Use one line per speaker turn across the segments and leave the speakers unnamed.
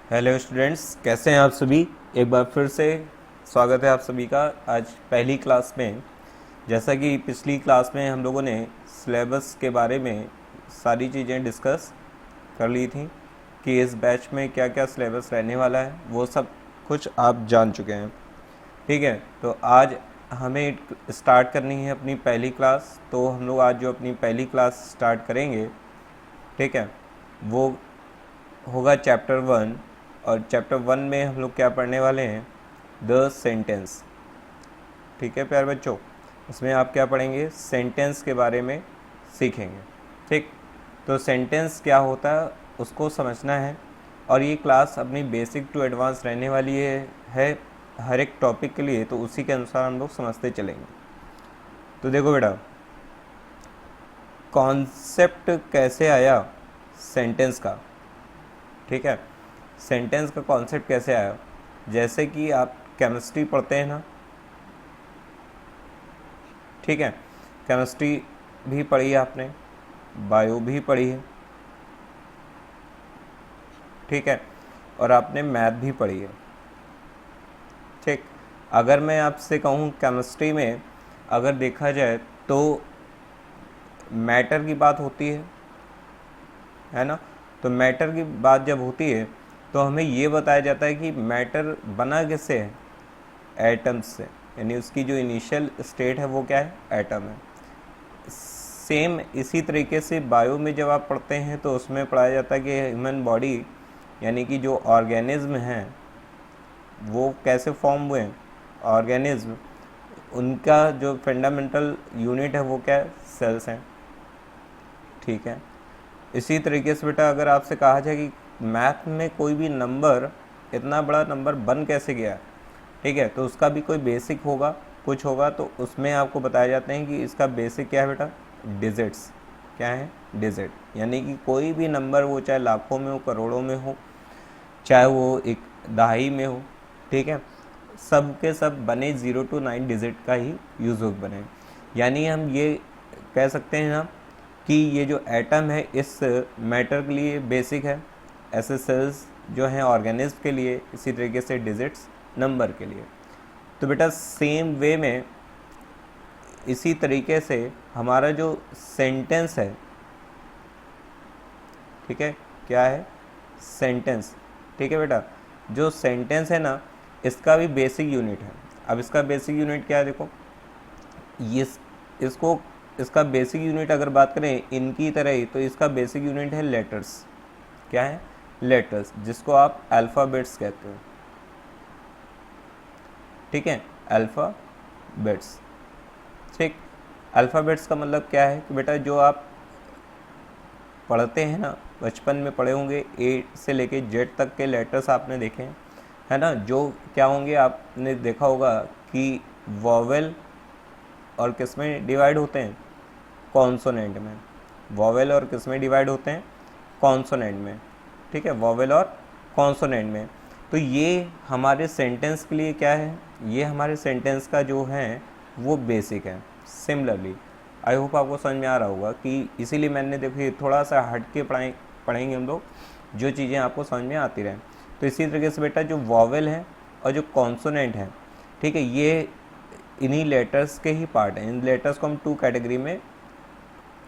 Hello students, कैसे हैं आप सभी। एक बार फिर से स्वागत है आप सभी का आज पहली क्लास में। जैसा कि पिछली क्लास में हम लोगों ने सिलेबस के बारे में सारी चीज़ें डिस्कस कर ली थी कि इस बैच में क्या क्या सिलेबस रहने वाला है, वो सब कुछ आप जान चुके हैं। ठीक है, तो आज हमें स्टार्ट करनी है अपनी पहली क्लास। तो हम लोग आज जो अपनी पहली क्लास स्टार्ट करेंगे, ठीक है, वो होगा चैप्टर 1। और चैप्टर 1 में हम लोग क्या पढ़ने वाले हैं, द सेंटेंस। ठीक है प्यारे बच्चों, इसमें आप क्या पढ़ेंगे, सेंटेंस के बारे में सीखेंगे। ठीक, तो सेंटेंस क्या होता है उसको समझना है। और ये क्लास अपनी बेसिक टू एडवांस रहने वाली है हर एक टॉपिक के लिए, तो उसी के अनुसार हम लोग समझते चलेंगे। तो देखो बेटा, कॉन्सेप्ट कैसे आया सेंटेंस का। ठीक है, सेंटेंस का कॉन्सेप्ट कैसे आया, जैसे कि आप केमिस्ट्री पढ़ते हैं ना। ठीक है, केमिस्ट्री भी पढ़ी है आपने, बायो भी पढ़ी है, ठीक है, और आपने मैथ भी पढ़ी है। ठीक, अगर मैं आपसे कहूँ केमिस्ट्री में अगर देखा जाए तो मैटर की बात होती है ना। तो मैटर की बात जब होती है तो हमें ये बताया जाता है कि मैटर बना किससे है, एटम्स से, यानी उसकी जो इनिशियल स्टेट है वो क्या है, एटम है। सेम इसी तरीके से बायो में जब आप पढ़ते हैं तो उसमें पढ़ाया जाता है कि ह्यूमन बॉडी यानी कि जो ऑर्गेनिज्म हैं वो कैसे फॉर्म हुए हैं। ऑर्गेनिज्म, उनका जो फंडामेंटल यूनिट है वो क्या है, सेल्स हैं। ठीक है, इसी तरीके से बेटा अगर आपसे कहा जाए कि मैथ में कोई भी नंबर इतना बड़ा नंबर बन कैसे गया, ठीक है, तो उसका भी कोई बेसिक होगा, कुछ होगा। तो उसमें आपको बताया जाते हैं कि इसका बेसिक क्या है बेटा, डिजिट्स। क्या है, डिजिट, यानी कि कोई भी नंबर वो चाहे लाखों में हो, करोड़ों में हो, चाहे वो एक दहाई में हो, ठीक है, सब के सब बने 0 to 9 डिजिट का ही यूज़ हो बने। यानी हम ये कह सकते हैं ना कि ये जो एटम है इस मैटर के लिए बेसिक है, ऐसे सेल्स जो हैं ऑर्गेनिज्म के लिए, इसी तरीके से डिजिट्स नंबर के लिए। तो बेटा सेम वे में इसी तरीके से हमारा जो सेंटेंस है, ठीक है, क्या है, सेंटेंस। ठीक है बेटा, जो सेंटेंस है ना इसका भी बेसिक यूनिट है। अब इसका बेसिक यूनिट क्या है, देखो ये इसको इसका बेसिक यूनिट अगर बात करें इनकी तरह ही, तो इसका बेसिक यूनिट है लेटर्स। क्या है, लेटर्स, जिसको आप अल्फ़ाबेट्स कहते हो। ठीक है, अल्फ़ाबेट्स। ठीक, अल्फ़ाबेट्स का मतलब क्या है कि बेटा जो आप पढ़ते हैं ना, बचपन में पढ़े होंगे, ए से लेके जेड तक के लेटर्स आपने देखे हैं, है ना। जो क्या होंगे, आपने देखा होगा कि वॉवेल और किस में डिवाइड होते हैं, कॉन्सोनेंट में। वॉवेल और किस में डिवाइड होते हैं, कॉन्सोनेंट में। ठीक है, वॉवेल और कॉन्सोनेंट में। तो ये हमारे सेंटेंस के लिए क्या है, ये हमारे सेंटेंस का जो है वो बेसिक है। सिमिलरली आई होप आपको समझ में आ रहा होगा कि इसीलिए मैंने देखो ये थोड़ा सा हट के पढ़ेंगे हम लोग, जो चीज़ें आपको समझ में आती रहें। तो इसी तरीके से बेटा जो वॉवेल है और जो कॉन्सोनेंट है, ठीक है, ये इन्हीं लेटर्स के ही पार्ट हैं। इन लेटर्स को हम 2 कैटेगरी में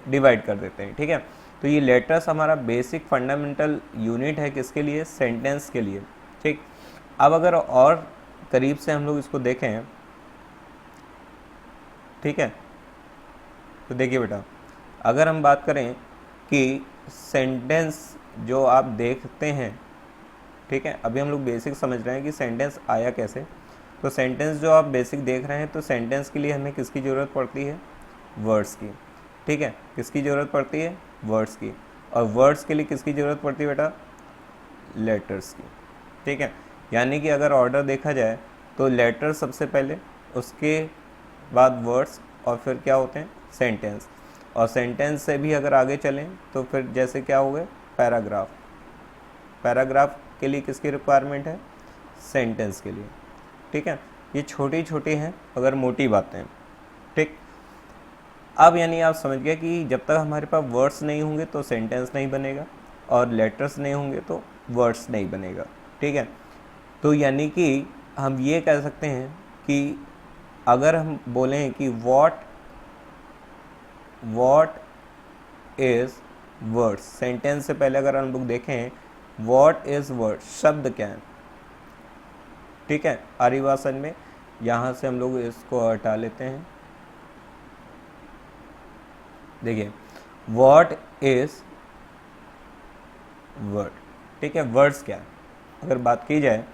डिवाइड कर देते हैं। ठीक है, तो ये लेटर्स हमारा बेसिक फंडामेंटल यूनिट है किसके लिए, सेंटेंस के लिए। ठीक, अब अगर और करीब से हम लोग इसको देखें, ठीक है, तो देखिए बेटा अगर हम बात करें कि सेंटेंस जो आप देखते हैं, ठीक है, अभी हम लोग बेसिक समझ रहे हैं कि सेंटेंस आया कैसे। तो सेंटेंस जो आप बेसिक देख रहे हैं, तो सेंटेंस के लिए हमें किसकी ज़रूरत पड़ती है, वर्ड्स की। ठीक है, किसकी ज़रूरत पड़ती है, वर्ड्स की। और वर्ड्स के लिए किसकी ज़रूरत पड़ती है बेटा, लेटर्स की। ठीक है, यानी कि अगर ऑर्डर देखा जाए तो लेटर सबसे पहले, उसके बाद वर्ड्स, और फिर क्या होते हैं, सेंटेंस। और सेंटेंस से भी अगर आगे चलें तो फिर जैसे क्या हो गए, पैराग्राफ। पैराग्राफ के लिए किसकी रिक्वायरमेंट है, सेंटेंस के लिए। ठीक है, ये छोटी छोटी हैं अगर मोटी बातें। ठीक, अब यानी आप समझ गए कि जब तक हमारे पास वर्ड्स नहीं होंगे तो सेंटेंस नहीं बनेगा, और लेटर्स नहीं होंगे तो वर्ड्स नहीं बनेगा। ठीक है। तो यानी कि हम ये कह सकते हैं कि अगर हम बोलें कि व्हाट इज वर्ड्स, सेंटेंस से पहले अगर हम लोग देखें व्हाट इज वर्ड, शब्द क्या है, ठीक है, आर्यभाषण में। यहाँ से हम लोग इसको हटा लेते हैं। देखिए व्हाट इज वर्ड, ठीक है, वर्ड्स क्या है अगर बात की जाए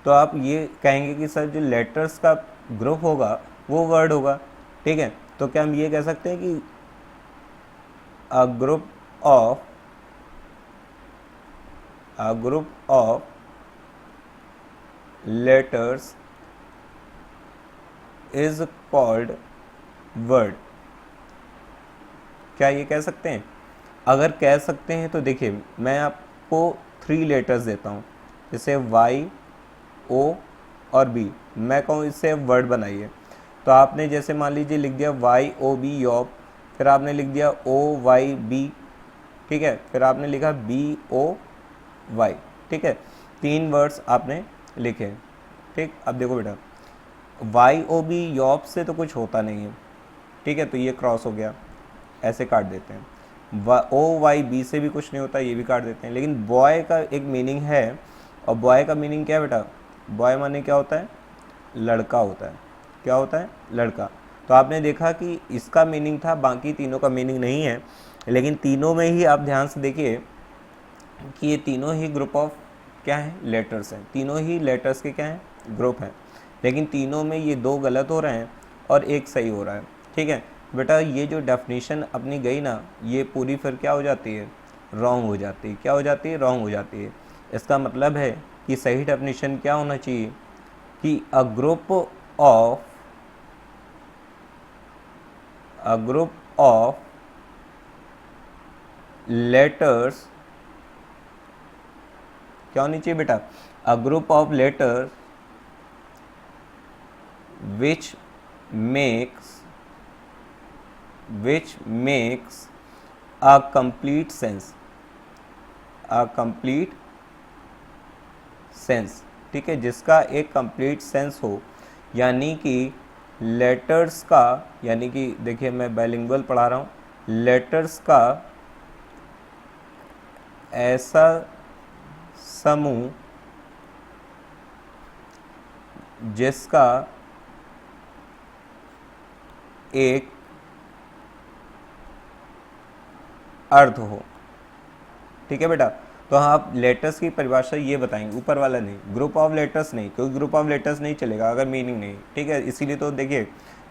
तो आप ये कहेंगे कि सर जो लेटर्स का ग्रुप होगा वो वर्ड होगा, ठीक है। तो क्या हम ये कह सकते हैं कि a group of letters is called word, क्या ये कह सकते हैं? अगर कह सकते हैं तो देखिए मैं आपको 3 लेटर्स देता हूँ, जैसे Y, O और B, मैं कहूँ इससे वर्ड बनाइए, तो आपने जैसे मान लीजिए लिख दिया YOB यॉब, फिर आपने लिख दिया OYB, ठीक है, फिर आपने लिखा BOY, ठीक है, 3 वर्ड्स आपने लिखे, ठीक। अब देखो बेटा YOB यॉब से तो कुछ होता नहीं है, ठीक है, तो ये क्रॉस हो गया, ऐसे काट देते हैं। OYB से भी कुछ नहीं होता, ये भी काट देते हैं। लेकिन बॉय का एक मीनिंग है, और बॉय का मीनिंग क्या है बेटा? बॉय माने क्या होता है? लड़का होता है। क्या होता है? लड़का। तो आपने देखा कि इसका मीनिंग था, बाकी तीनों का मीनिंग नहीं है, लेकिन तीनों में ही आप ध्यान से देखिए कि ये तीनों ही ग्रुप ऑफ क्या है? लेटर्स हैं। तीनों ही लेटर्स के क्या हैं? ग्रुप हैं। लेकिन तीनों में ये 2 गलत हो रहे हैं और 1 सही हो रहा है, ठीक है बेटा। ये जो डेफिनेशन अपनी गई ना, ये पूरी फिर क्या हो जाती है? रॉन्ग हो जाती है। क्या हो जाती है? रॉन्ग हो जाती है। इसका मतलब है कि सही डेफिनेशन क्या होना चाहिए कि अ ग्रुप ऑफ लेटर्स, क्या होनी चाहिए बेटा? अ group of letters which makes a complete sense, ठीक है, जिसका एक कंप्लीट सेंस हो। यानी कि लेटर्स का, यानी कि देखिए मैं बाइलिंगुअल पढ़ा रहा हूँ, लेटर्स का ऐसा समूह जिसका एक अर्थ हो, ठीक है बेटा। तो आप लेटर्स की परिभाषा ये बताएंगे, ऊपर वाला नहीं, ग्रुप ऑफ लेटर्स नहीं, क्योंकि ग्रुप ऑफ लेटर्स नहीं चलेगा अगर मीनिंग नहीं, ठीक है। इसीलिए तो देखिए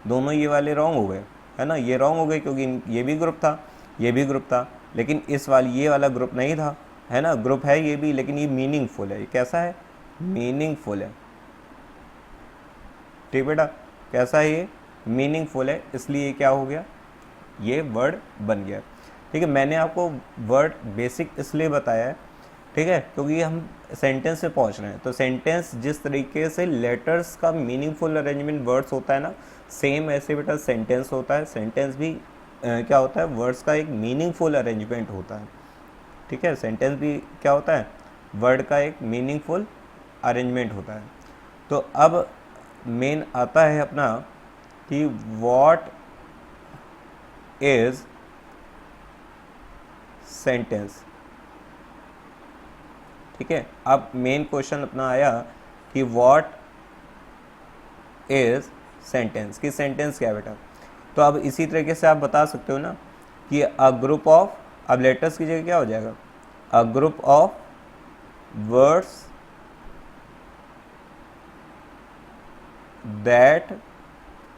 दोनों ये वाले रॉन्ग हो गए, है ना, ये रॉन्ग हो गए क्योंकि ये भी ग्रुप था, ये भी ग्रुप था, लेकिन ये वाला ग्रुप नहीं था, है ना। ग्रुप है ये भी, लेकिन ये मीनिंगफुल है। ये कैसा है? मीनिंगफुल है, ठीक बेटा। कैसा है ये? मीनिंगफुल है, इसलिए क्या हो गया? ये वर्ड बन गया, ठीक है। मैंने आपको वर्ड बेसिक इसलिए बताया है, ठीक है, क्योंकि हम सेंटेंस पे पहुंच रहे हैं। तो सेंटेंस जिस तरीके से लेटर्स का मीनिंगफुल अरेंजमेंट वर्ड्स होता है ना, सेम ऐसे बेटा सेंटेंस होता है। सेंटेंस भी क्या होता है? वर्ड्स का एक मीनिंगफुल अरेंजमेंट होता है, ठीक है। सेंटेंस भी क्या होता है? वर्ड का एक मीनिंगफुल अरेंजमेंट होता है। तो अब मेन आता है अपना कि व्हाट इज सेंटेंस, ठीक है। अब मेन क्वेश्चन अपना आया कि व्हाट इज सेंटेंस, कि सेंटेंस क्या है बेटा। तो अब इसी तरीके से आप बता सकते हो ना कि अ ग्रुप ऑफ, अब लेटर्स की जगह क्या हो जाएगा? A group of words that,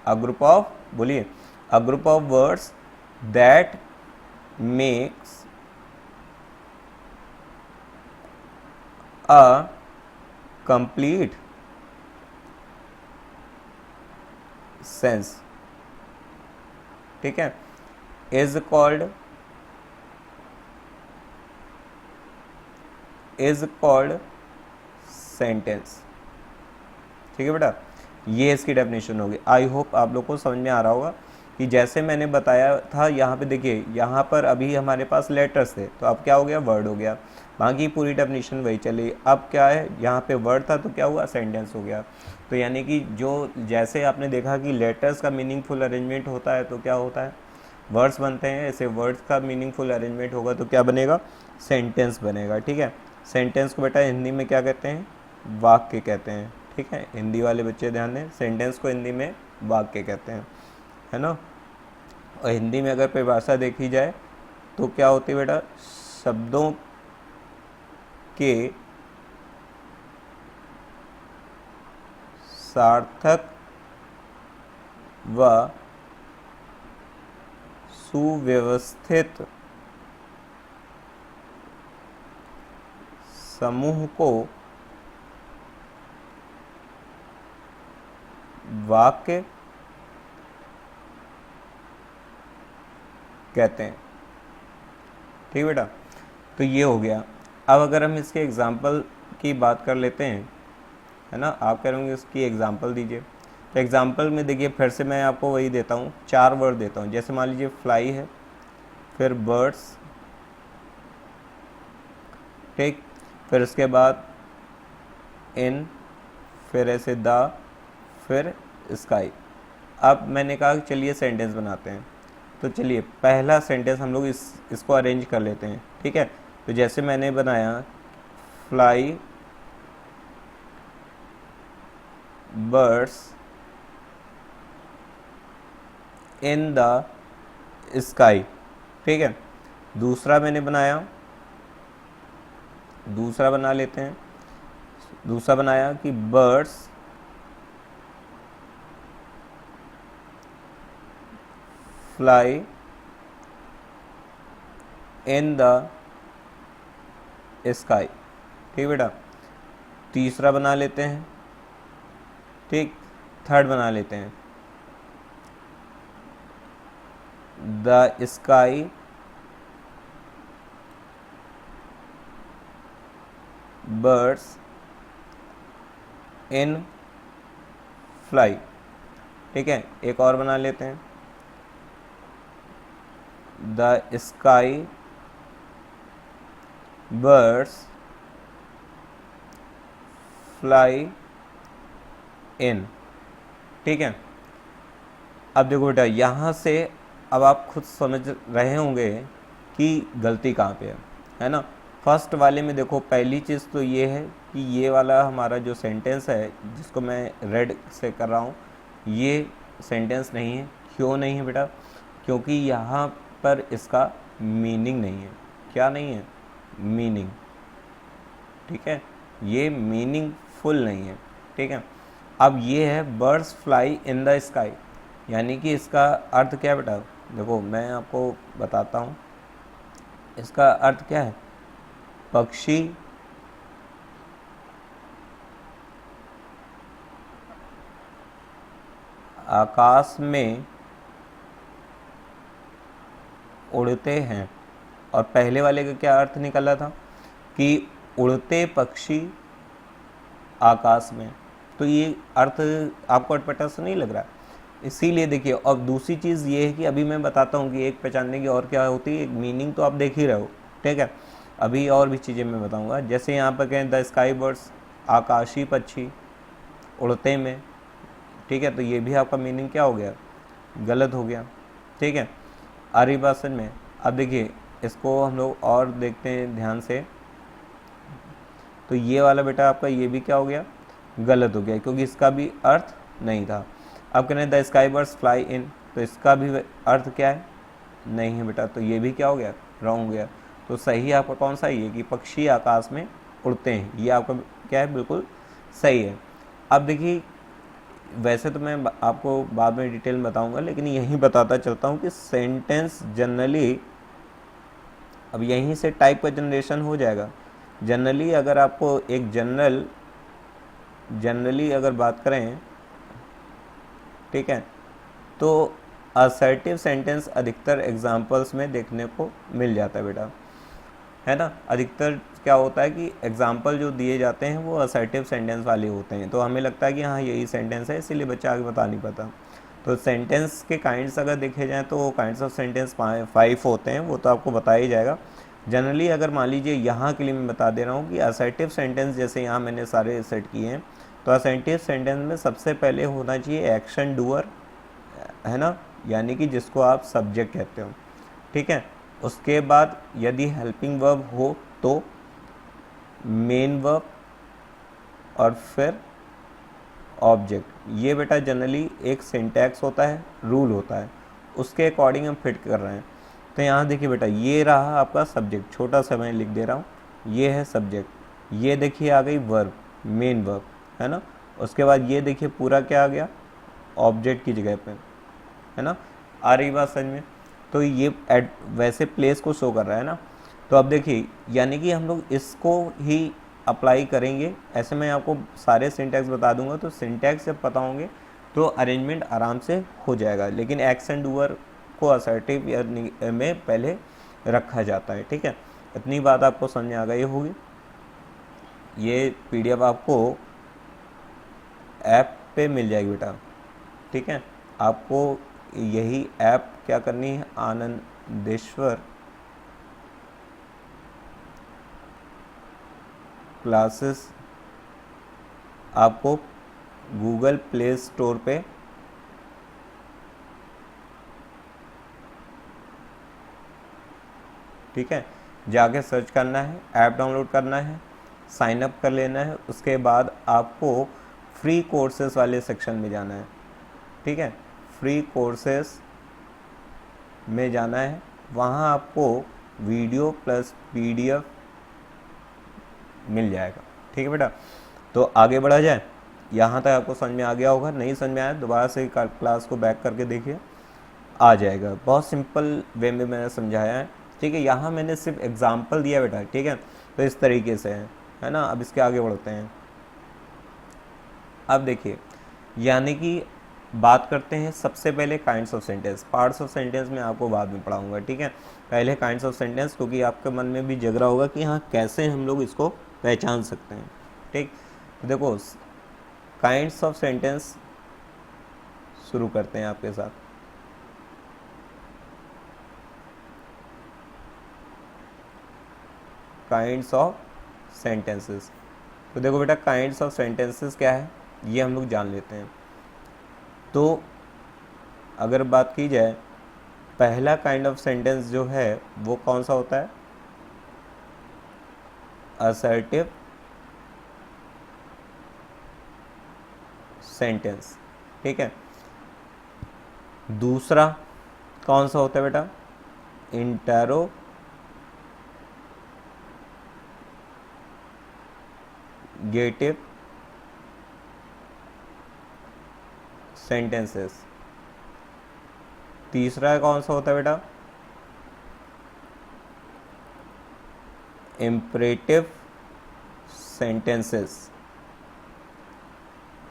a group of, बोलिए, a group of words that makes a complete sense, ठीक है, इज कॉल्ड सेंटेंस, ठीक है बेटा। ये इसकी डेफिनेशन होगी। आई होप आप लोग को समझ में आ रहा होगा कि जैसे मैंने बताया था यहाँ पे देखिए, यहाँ पर अभी हमारे पास लेटर्स थे तो अब क्या हो गया, वर्ड हो गया। बाकी पूरी डेफिनेशन वही चली। अब क्या है, यहाँ पे वर्ड था तो क्या हुआ, सेंटेंस हो गया। तो यानी कि जो जैसे आपने देखा कि लेटर्स का मीनिंगफुल अरेंजमेंट होता है तो क्या होता है, वर्ड्स बनते हैं। ऐसे वर्ड्स का मीनिंगफुल अरेंजमेंट होगा तो क्या बनेगा, सेंटेंस बनेगा। ठीक है, सेंटेंस को बेटा हिंदी में क्या कहते हैं, वाक्य कहते हैं। ठीक है, हिंदी वाले बच्चे ध्यान दें, सेंटेंस को हिंदी में वाक्य कहते हैं, है ना। और हिंदी में अगर परिभाषा देखी जाए तो क्या होती है बेटा, शब्दों के सार्थक व सुव्यवस्थित समूह को वाक्य कहते हैं। ठीक बेटा, तो ये हो गया। अब अगर हम इसके एग्जाम्पल की बात कर लेते हैं, है ना, आप कह रहे इसकी एग्जाम्पल दीजिए। तो एग्जाम्पल में देखिए फिर से मैं आपको वही देता हूँ, 4 वर्ड देता हूँ। जैसे मान लीजिए फ्लाई है, फिर बर्ड्स, ठीक, फिर उसके बाद इन, फिर ऐसे द, फिर स्काई। अब मैंने कहा चलिए सेंटेंस बनाते हैं। तो चलिए पहला सेंटेंस हम लोग इसको अरेंज कर लेते हैं। ठीक है, तो जैसे मैंने बनाया fly birds in the sky. ठीक है, दूसरा मैंने बनाया, दूसरा बना लेते हैं। दूसरा बनाया कि birds fly in the sky. ठीक बेटा, तीसरा बना लेते हैं। ठीक, थर्ड बना लेते हैं, the sky birds in fly. ठीक है, एक और बना लेते हैं, the sky birds fly in. ठीक है, अब देखो बेटा यहाँ से अब आप खुद समझ रहे होंगे कि गलती कहाँ पे है ना। फर्स्ट वाले में देखो, पहली चीज़ तो ये है कि ये वाला हमारा जो सेंटेंस है जिसको मैं रेड से कर रहा हूँ, ये सेंटेंस नहीं है। क्यों नहीं है बेटा, क्योंकि यहाँ पर इसका मीनिंग नहीं है। क्या नहीं है, मीनिंग। ठीक है, ये मीनिंगफुल नहीं है। ठीक है, अब ये है birds fly in the sky, यानी कि इसका अर्थ क्या है बेटा, देखो मैं आपको बताता हूँ इसका अर्थ क्या है। पक्षी आकाश में उड़ते हैं। और पहले वाले का क्या अर्थ निकला था कि उड़ते पक्षी आकाश में। तो ये अर्थ आपको अटपटा सा नहीं लग रहा, इसीलिए देखिए। और दूसरी चीज़ ये है कि अभी मैं बताता हूँ कि एक पहचानने की और क्या होती है, एक मीनिंग तो आप देख ही रहे हो। ठीक है, अभी और भी चीज़ें मैं बताऊँगा। जैसे यहाँ पर कहें द स्काई बर्ड्स, आकाशी पक्षी उड़ते में। ठीक है, तो ये भी आपका मीनिंग क्या हो गया, गलत हो गया। ठीक है, आर्य भाषण में अब देखिए इसको हम लोग और देखते हैं ध्यान से। तो ये वाला बेटा आपका ये भी क्या हो गया, गलत हो गया, क्योंकि इसका भी अर्थ नहीं था। अब कहते हैं the sky birds fly in, तो इसका भी अर्थ क्या है, नहीं है बेटा, तो ये भी क्या हो गया, रॉन्ग हो गया। तो सही आपका कौन सा है, कि पक्षी आकाश में उड़ते हैं, ये आपका क्या है, बिल्कुल सही है। अब देखिए वैसे तो मैं आपको बाद में डिटेल में बताऊंगा, लेकिन यहीं बताता चलता हूँ कि सेंटेंस जनरली अब यहीं से टाइप का जनरेशन हो जाएगा। जनरली अगर आपको एक जनरली अगर बात करें, ठीक है, तो असर्टिव सेंटेंस अधिकतर एग्जाम्पल्स में देखने को मिल जाता है बेटा, है ना। अधिकतर क्या होता है कि एग्जाम्पल जो दिए जाते हैं वो असर्टिव सेंटेंस वाले होते हैं, तो हमें लगता है कि हाँ यही सेंटेंस है, इसीलिए बच्चा आगे बता नहीं पाता। तो सेंटेंस के काइंड्स अगर देखे जाएँ तो काइंड्स ऑफ सेंटेंस 5 होते हैं, वो तो आपको बताया ही जाएगा। जनरली अगर मान लीजिए यहाँ के लिए मैं बता दे रहा हूँ कि असर्टिव सेंटेंस, जैसे यहाँ मैंने सारे सेट किए हैं, तो असर्टिव सेंटेंस में सबसे पहले होना चाहिए एक्शन डूअर, है ना, यानी कि जिसको आप सब्जेक्ट कहते हो, ठीक है। उसके बाद यदि हेल्पिंग वर्ब हो तो मेन वर्ब और फिर ऑब्जेक्ट। ये बेटा जनरली एक सिंटैक्स होता है, रूल होता है, उसके अकॉर्डिंग हम फिट कर रहे हैं। तो यहाँ देखिए बेटा, ये रहा आपका सब्जेक्ट, छोटा सा मैं लिख दे रहा हूँ, ये है सब्जेक्ट। ये देखिए आ गई वर्ब, मेन वर्ब, है ना। उसके बाद ये देखिए पूरा क्या आ गया, ऑब्जेक्ट की जगह पे, है ना। आ रही बात समझ में? तो ये वैसे प्लेस को शो कर रहा है ना। तो अब देखिए, यानी कि हम लोग इसको ही अप्लाई करेंगे। ऐसे मैं आपको सारे सिंटैक्स बता दूंगा, तो सिंटैक्स जब पता होंगे तो अरेंजमेंट आराम से हो जाएगा। लेकिन एक्स एंड डूअर को असर्टिव में पहले रखा जाता है, ठीक है। इतनी बात आपको समझ में आ गई होगी। ये पीडीएफ आपको ऐप पे मिल जाएगी बेटा, ठीक है। आपको यही ऐप क्या करनी है, आनंदेश्वर क्लासेस, आपको गूगल प्ले स्टोर पे ठीक है जाके सर्च करना है, ऐप डाउनलोड करना है, साइन अप कर लेना है। उसके बाद आपको फ्री कोर्सेज वाले सेक्शन में जाना है, ठीक है। फ्री कोर्सेज में जाना है, वहाँ आपको वीडियो प्लस पीडीएफ मिल जाएगा, ठीक है बेटा। तो आगे बढ़ा जाए। यहाँ तक आपको समझ में आ गया होगा, नहीं समझ में आया दोबारा से क्लास को बैक करके देखिए, आ जाएगा। बहुत सिंपल वे में मैंने समझाया है, ठीक है। यहाँ मैंने सिर्फ एग्जाम्पल दिया बेटा, ठीक है। तो इस तरीके से है ना। अब इसके आगे बढ़ते हैं। अब देखिए, यानी कि बात करते हैं सबसे पहले kinds of sentence. Parts of sentence में आपको बाद में पढ़ाऊंगा, ठीक है। पहले काइंड्स ऑफ सेंटेंस, क्योंकि आपके मन में भी जग रहा होगा कि हाँ कैसे हम लोग इसको पहचान सकते हैं, ठीक। तो देखो, काइंड्स ऑफ सेंटेंस शुरू करते हैं आपके साथ। Kinds of sentences. तो देखो बेटा, काइंड्स ऑफ सेंटेंसेस क्या है ये हम लोग जान लेते हैं। तो अगर बात की जाए, पहला काइंड ऑफ सेंटेंस जो है वो कौन सा होता है, असर्टिव सेंटेंस, ठीक है। दूसरा कौन सा होता है बेटा, इंटरोगेटिव सेंटेंसेस। तीसरा कौन सा होता है बेटा, इम्परेटिव सेंटेंसेस,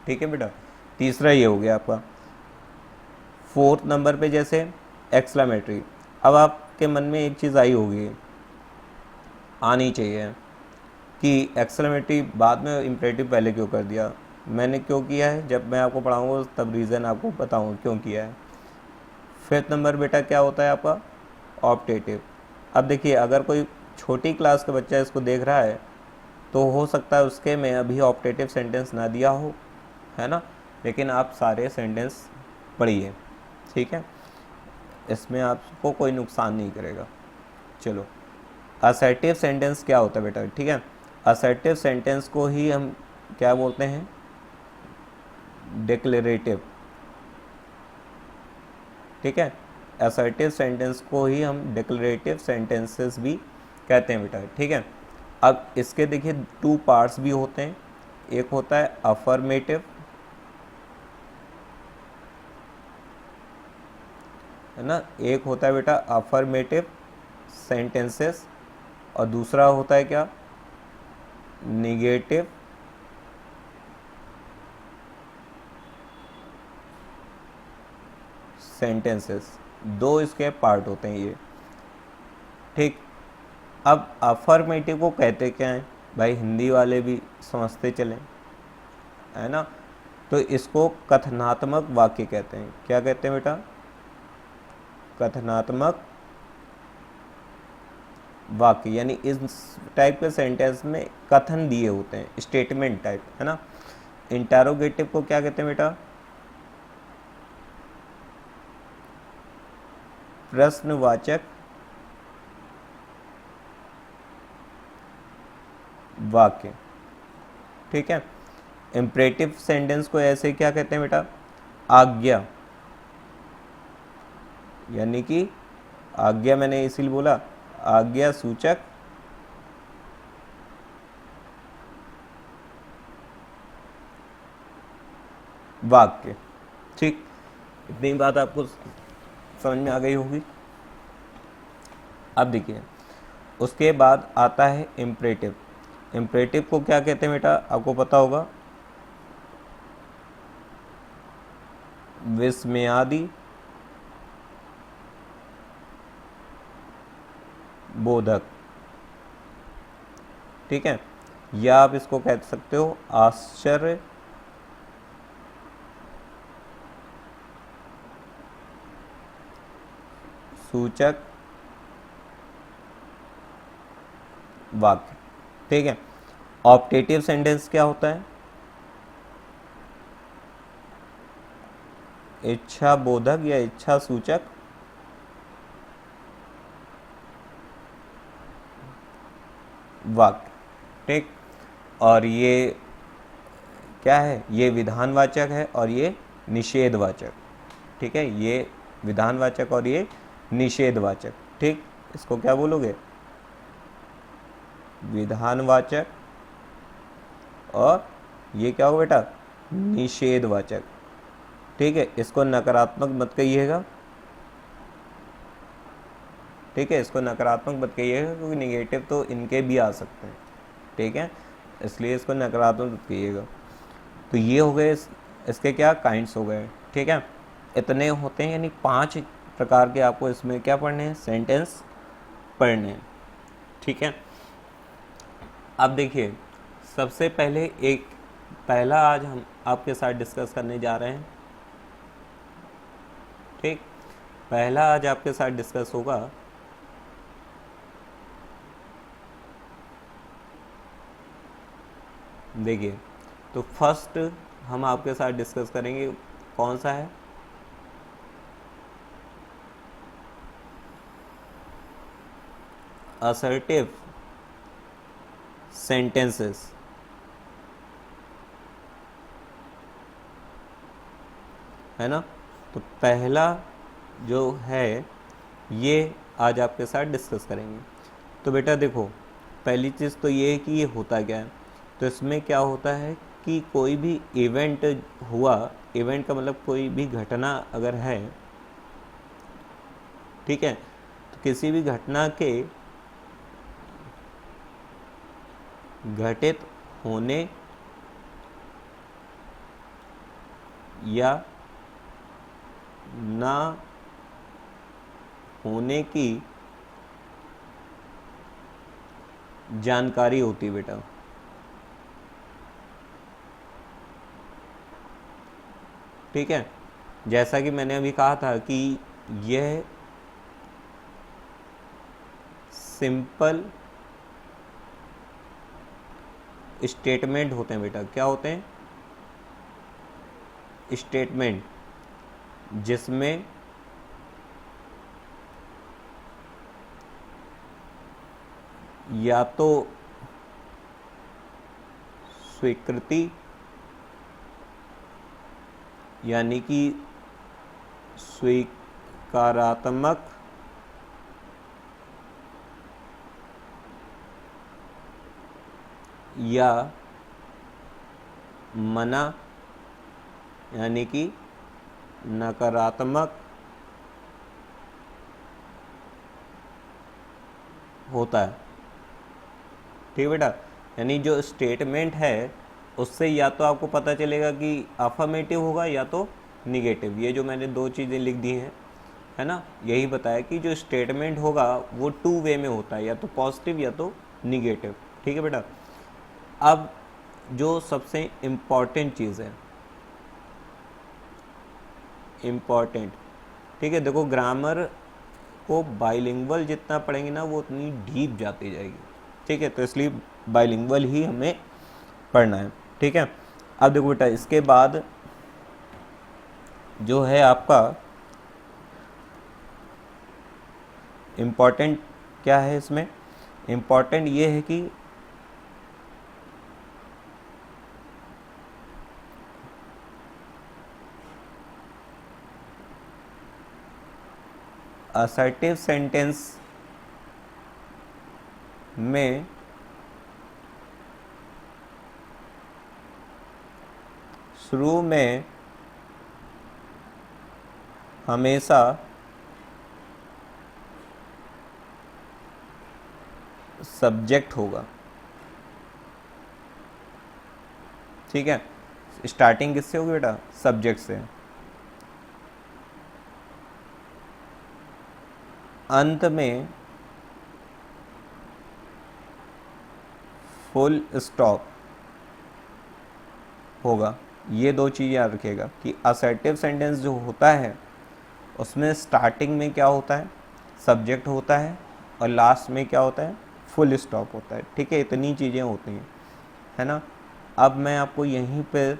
ठीक है बेटा। तीसरा ये हो गया आपका। फोर्थ नंबर पे जैसे एक्सक्लेमेटरी। अब आपके मन में एक चीज़ आई होगी, आनी चाहिए, कि एक्सक्लेमेटरी बाद में इम्परेटिव पहले क्यों कर दिया। मैंने क्यों किया है, जब मैं आपको पढ़ाऊँगा तब रीज़न आपको बताऊँ क्यों किया है। फिफ्थ नंबर बेटा क्या होता है आपका, ऑप्टेटिव। अब देखिए, अगर कोई छोटी क्लास का बच्चा इसको देख रहा है तो हो सकता है उसके में अभी ऑप्टेटिव सेंटेंस ना दिया हो, है ना। लेकिन आप सारे सेंटेंस पढ़िए, ठीक है, इसमें आपको कोई नुकसान नहीं करेगा। चलो, असर्टिव सेंटेंस क्या होता है बेटा, ठीक है। असर्टिव सेंटेंस को ही हम क्या बोलते हैं, डिक्लेरेटिव, ठीक है। असर्टिव सेंटेंस को ही हम डिक्लेरेटिव सेंटेंसेस भी कहते हैं बेटा, ठीक है। अब इसके देखिए 2 पार्ट्स भी होते हैं। एक होता है अफर्मेटिव, है ना, एक होता है बेटा अफर्मेटिव सेंटेंसेस, और दूसरा होता है क्या, निगेटिव सेंटेंसेस। 2 इसके पार्ट होते हैं ये, ठीक। अब अफर्मेटिव को कहते क्या हैं भाई, हिंदी वाले भी समझते चलें, है ना। तो इसको कथनात्मक वाक्य कहते हैं। क्या कहते हैं बेटा? कथनात्मक वाक्य, यानी इस टाइप के सेंटेंस में कथन दिए होते हैं, स्टेटमेंट टाइप, है ना। इंटरोगेटिव को क्या कहते हैं बेटा? प्रश्नवाचक वाक्य, ठीक है। इम्परेटिव सेंटेंस को ऐसे क्या कहते हैं बेटा? आज्ञा, यानी कि आज्ञा, मैंने इसीलिए बोला आज्ञा सूचक वाक्य, ठीक। इतनी बात आपको समझ में आ गई होगी। अब देखिए, उसके बाद आता है इम्परेटिव। इम्परेटिव को क्या कहते हैं बेटा? आपको पता होगा, विस्मयादि बोधक, ठीक है। या आप इसको कह सकते हो आश्चर्य सूचक वाक्य, ठीक है। ऑप्टेटिव सेंटेंस क्या होता है? इच्छा बोधक या इच्छा सूचक वाक्य, ठीक। और ये क्या है? ये विधानवाचक है और ये निषेधवाचक, ठीक है। ये विधानवाचक और ये निषेधवाचक, ठीक। इसको क्या बोलोगे? विधानवाचक, और ये क्या हो बेटा? निषेधवाचक, ठीक है। इसको नकारात्मक मत कहिएगा, ठीक है। इसको नकारात्मक मत कहिएगा, क्योंकि नेगेटिव तो इनके भी आ सकते हैं, ठीक है। इसलिए इसको नकारात्मक मत कहिएगा। तो ये हो गए इसके क्या काइंड्स हो गए, ठीक है। इतने होते हैं, यानी 5 प्रकार के आपको इसमें क्या पढ़ने हैं? सेंटेंस पढ़ने हैं, ठीक है। अब देखिए, सबसे पहले पहला आज हम आपके साथ डिस्कस करने जा रहे हैं, ठीक। पहला आज आपके साथ डिस्कस होगा देखिए, तो फर्स्ट हम आपके साथ डिस्कस करेंगे, कौन सा है? असर्टिव सेंटेंसेस, है ना। तो पहला जो है ये आज आपके साथ डिस्कस करेंगे। तो बेटा देखो, पहली चीज़ तो ये है कि ये होता क्या है। तो इसमें क्या होता है कि कोई भी इवेंट हुआ, इवेंट का मतलब कोई भी घटना अगर है, ठीक है, तो किसी भी घटना के घटित होने या ना होने की जानकारी होती है बेटा, ठीक है। जैसा कि मैंने अभी कहा था कि यह सिंपल स्टेटमेंट होते हैं बेटा। क्या होते हैं? स्टेटमेंट, जिसमें या तो स्वीकृति यानी कि स्वीकारात्मक या मना यानी कि नकारात्मक होता है, ठीक है बेटा। यानी जो स्टेटमेंट है उससे या तो आपको पता चलेगा कि अफर्मेटिव होगा या तो निगेटिव। ये जो मैंने 2 चीज़ें लिख दी हैं, है ना, यही बताया कि जो स्टेटमेंट होगा वो 2 वे में होता है, या तो पॉजिटिव या तो निगेटिव, ठीक है बेटा। अब जो सबसे इम्पॉर्टेंट चीज़ है इम्पॉर्टेंट। ठीक है, देखो ग्रामर को बाइलिंगुअल जितना पढ़ेंगे ना वो उतनी डीप जाती जाएगी। ठीक है, तो इसलिए बाइलिंगुअल ही हमें पढ़ना है। ठीक है, अब देखो बेटा इसके बाद जो है आपका इम्पॉर्टेंट क्या है, इसमें इम्पॉर्टेंट ये है कि असर्टिव सेंटेंस में शुरू में हमेशा सब्जेक्ट होगा। ठीक है, स्टार्टिंग किससे होगी बेटा, सब्जेक्ट से। अंत में फुल स्टॉप होगा। ये दो चीज़ याद रखिएगा कि असर्टिव सेंटेंस जो होता है उसमें स्टार्टिंग में क्या होता है, सब्जेक्ट होता है, और लास्ट में क्या होता है, फुल स्टॉप होता है। ठीक है, इतनी चीज़ें होती हैं, है ना। अब मैं आपको यहीं पे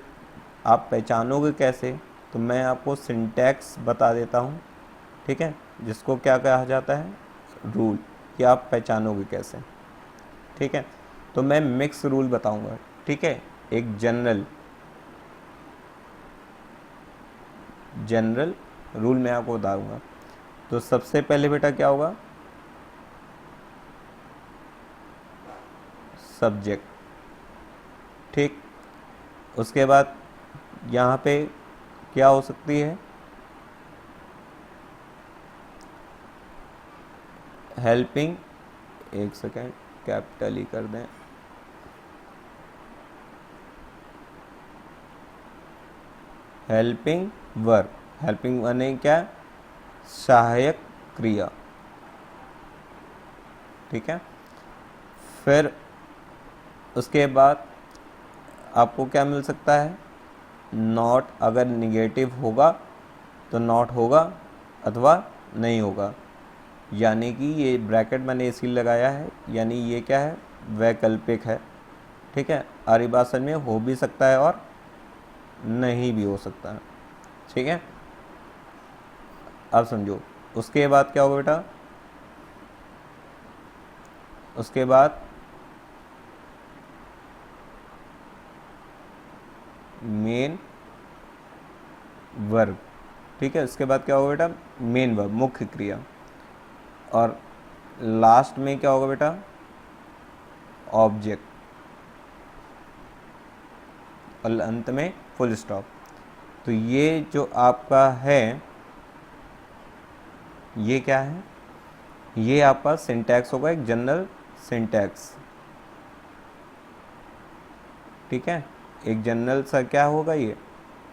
आप पहचानोगे कैसे, तो मैं आपको सिंटैक्स बता देता हूँ। ठीक है, जिसको क्या कहा जाता है, रूल, कि आप पहचानोगे कैसे। ठीक है, तो मैं मिक्स रूल बताऊंगा। ठीक है, एक जनरल रूल मैं आपको बताऊंगा। तो सबसे पहले बेटा क्या होगा, सब्जेक्ट। ठीक, उसके बाद यहाँ पे क्या हो सकती है, हेल्पिंग, एक सेकेंड कैपिटल ही कर दें, हेल्पिंग वर्ब। हेल्पिंग माने क्या, सहायक क्रिया। ठीक है, फिर उसके बाद आपको क्या मिल सकता है, नॉट। अगर निगेटिव होगा तो नॉट होगा अथवा नहीं होगा, यानी कि ये ब्रैकेट मैंने इसलिए लगाया है, यानी ये क्या है, वैकल्पिक है। ठीक है, आर्य भाषा में हो भी सकता है और नहीं भी हो सकता है। ठीक है, अब समझो उसके बाद क्या होगा बेटा, उसके बाद मेन वर्ब। ठीक है, उसके बाद क्या होगा बेटा, मेन वर्ब, मुख्य क्रिया। और लास्ट में क्या होगा बेटा, ऑब्जेक्ट, और अंत में फुल स्टॉप। तो ये जो आपका है, ये क्या है, ये आपका सिंटैक्स होगा, एक जनरल सिंटैक्स। ठीक है, एक जनरल सा क्या होगा, ये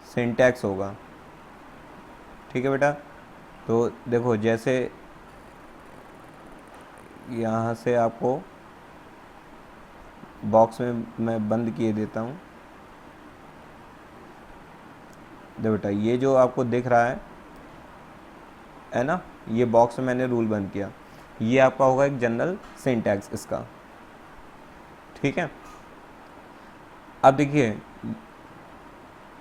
सिंटैक्स होगा। ठीक है बेटा, तो देखो जैसे यहाँ से आपको बॉक्स में मैं बंद किए देता हूँ। देखो बेटा ये जो आपको दिख रहा है ना, ये बॉक्स में मैंने रूल बंद किया, ये आपका होगा एक जनरल सिंटैक्स इसका। ठीक है, अब देखिए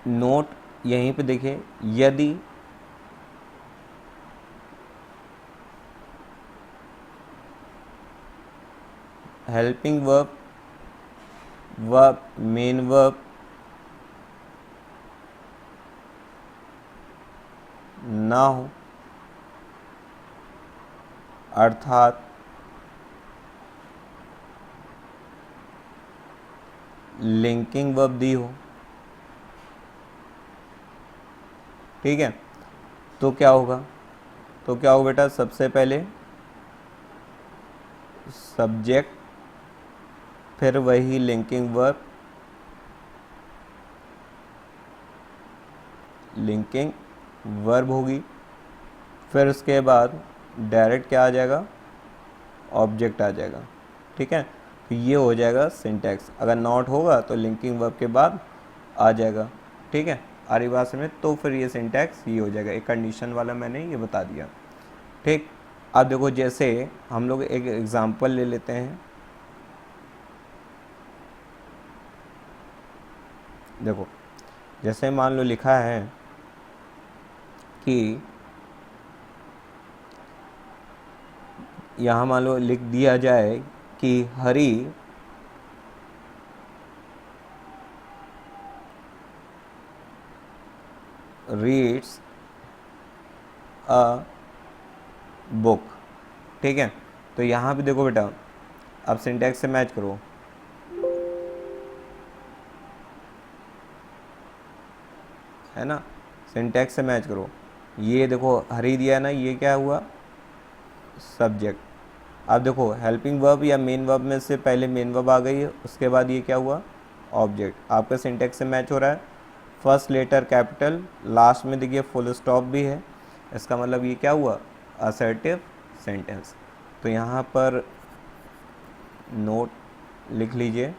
नोट यहीं पे देखिए, यदि हेल्पिंग वर्ब मेन वर्ब ना हो, अर्थात लिंकिंग वर्ब दी हो। ठीक है, तो क्या होगा, बेटा, सबसे पहले सब्जेक्ट, फिर वही लिंकिंग वर्ब होगी, फिर उसके बाद डायरेक्ट क्या आ जाएगा, ऑब्जेक्ट आ जाएगा। ठीक है, तो ये हो जाएगा सिंटैक्स। अगर नॉट होगा तो लिंकिंग वर्ब के बाद आ जाएगा। ठीक है, आर्य भाषा में, तो फिर ये सिंटैक्स ये हो जाएगा। एक कंडीशन वाला मैंने ये बता दिया, ठीक। अब देखो जैसे हम लोग एक एग्जांपल ले लेते हैं। देखो जैसे मान लो लिखा है कि यहाँ मान लो लिख दिया जाए कि हरी रीड्स अ बुक, ठीक है। तो यहाँ पे देखो बेटा, अब सिंटैक्स से मैच करो, है ना, सिंटैक्स से मैच करो। ये देखो हरी दिया है ना, ये क्या हुआ, सब्जेक्ट। अब देखो हेल्पिंग वर्ब या मेन वर्ब में से पहले मेन वर्ब आ गई है, उसके बाद ये क्या हुआ, ऑब्जेक्ट। आपका सिंटैक्स से मैच हो रहा है। फर्स्ट लेटर कैपिटल, लास्ट में देखिए फुल स्टॉप भी है, इसका मतलब ये क्या हुआ, असर्टिव सेंटेंस। तो यहाँ पर नोट लिख लीजिए,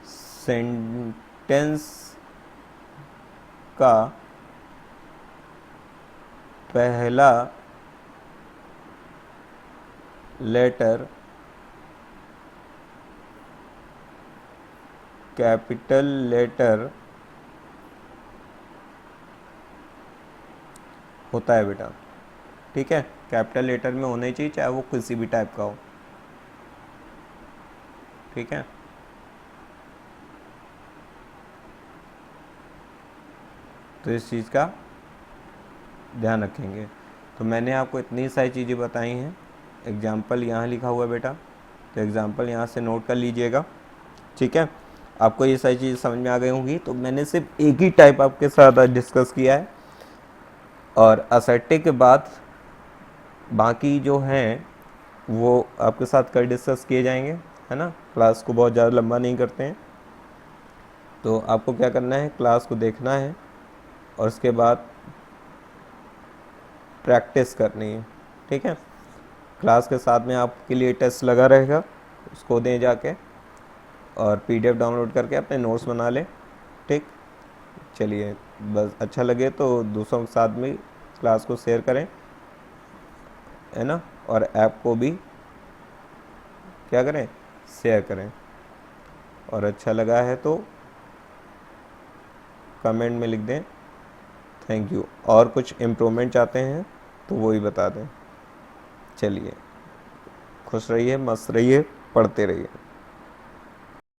सेंटेंस का पहला लेटर कैपिटल लेटर होता है बेटा, ठीक है। कैपिटल लेटर में होना ही चाहिए, चाहे वो किसी भी टाइप का हो, ठीक है। तो इस चीज़ का ध्यान रखेंगे। तो मैंने आपको इतनी सारी चीज़ें बताई हैं। एग्जाम्पल यहाँ लिखा हुआ है बेटा, तो एग्जाम्पल यहाँ से नोट कर लीजिएगा, ठीक है। आपको ये सारी चीज़ें समझ में आ गई होंगी। तो मैंने सिर्फ एक ही टाइप आपके साथ आज डिस्कस किया है, और असर्टिव के बाद बाकी जो हैं वो आपके साथ कल डिस्कस किए जाएंगे, है ना। क्लास को बहुत ज़्यादा लंबा नहीं करते हैं। तो आपको क्या करना है, क्लास को देखना है और उसके बाद प्रैक्टिस करनी है, ठीक है। क्लास के साथ में आपके लिए टेस्ट लगा रहेगा, उसको दें जाके, और पीडीएफ डाउनलोड करके अपने नोट्स बना लें, ठीक। चलिए, बस अच्छा लगे तो दूसरों के साथ में क्लास को शेयर करें, है ना, और ऐप को भी क्या करें, शेयर करें। और अच्छा लगा है तो कमेंट में लिख दें थैंक यू, और कुछ इम्प्रूवमेंट चाहते हैं तो वो ही बता दें। चलिए, खुश रहिए, मस्त रहिए, पढ़ते रहिए।